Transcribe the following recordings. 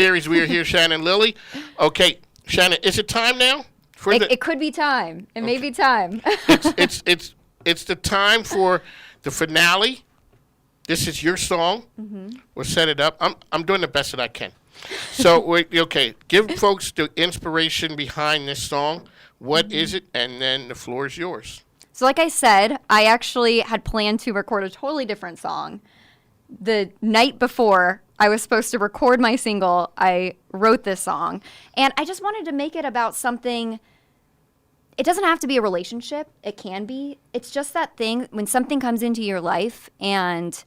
Series. We are here, Shannon Lilly. Okay, Shannon, is it time now? It could be time. It may be time. It's the time for the finale. This is your song. Mm-hmm. We'll set it up. I'm doing the best that I can. So, okay, give folks the inspiration behind this song. What is it? And then the floor is yours. So like I said, I actually had planned to record a totally different song. The night before I was supposed to record my single, I wrote this song. And I just wanted to make it about something. It doesn't have to be a relationship. It can be. It's just that thing when something comes into your life and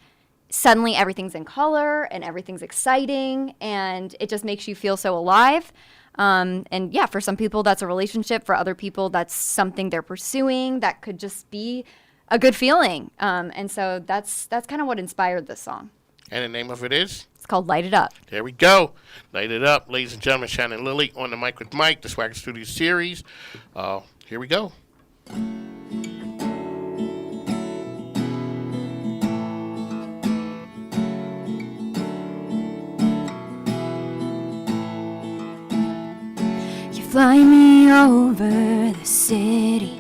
suddenly everything's in color and everything's exciting and it just makes you feel so alive. And yeah, for some people that's a relationship. For other people that's something they're pursuing that could just be a good feeling. And so that's kind of what inspired this song. And the name of it is? It's called Light It Up. There we go. Light It Up. Ladies and gentlemen, Shannon Lilly on the mic with Mike, the Swagger Studios series. Here we go. Fly me over the city.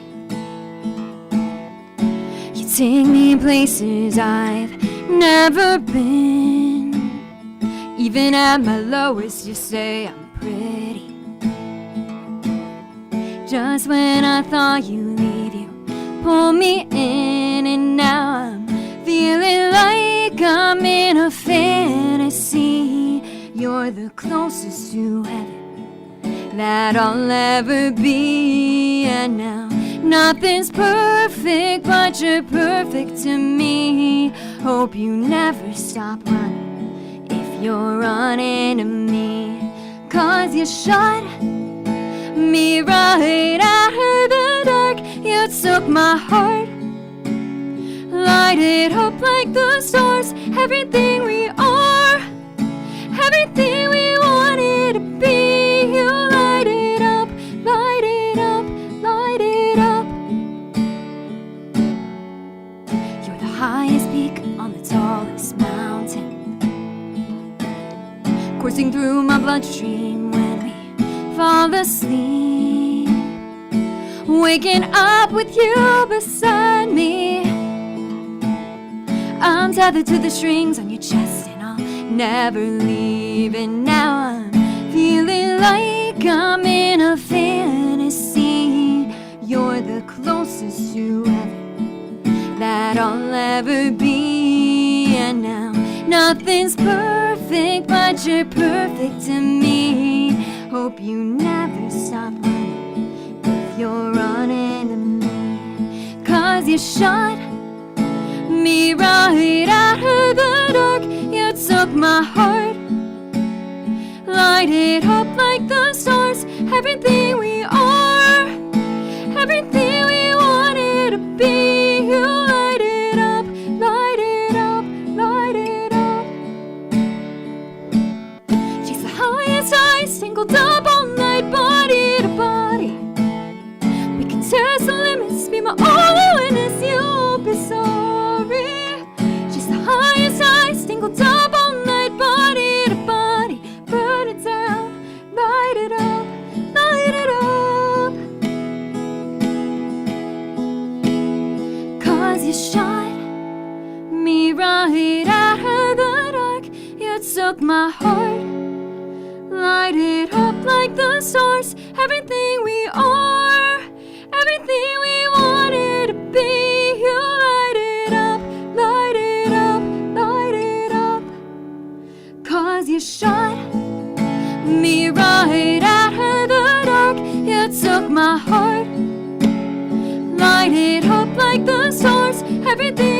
You take me places I've never been. Even at my lowest, you say I'm pretty. Just when I thought you'd leave, you pull me in. And now I'm feeling like I'm in a fantasy. You're the closest to heaven that I'll ever be. And now nothing's perfect, but you're perfect to me. Hope you never stop running if you're running to me. 'Cause you shot me right out of the dark. You took my heart, light it up like the stars. Everything we are, everything we wanted to be. You light it up, light it up, light it up. You're the highest peak on the tallest mountain, coursing through my bloodstream when we fall asleep, waking up with you beside me. I'm tethered to the strings on your chest and I'll never leave. And now I'm feeling like I'm in a fantasy. You're the closest to heaven that I'll ever be. And now nothing's perfect, but you're perfect to me. Hope you never stop running if you're running to me. 'Cause you shot me right out of the dark. You took my heart, light it up like the stars. Everything we are, everything we wanted to be. You light it up, light it up, light it up. She's the highest high, singled up all night, body to body. We can test the limits, be my only witness, you'll be sorry. She's the highest high, singled up all night, body to body. Burn it down, light it up, light it up. 'Cause you shot me right out of the dark. You took my heart, light it up like the stars. Everything we are, everything we wanted to be. You light it up, light it up, light it up. 'Cause you shot me right out of the dark. You took my heart, light it up like the stars. Everything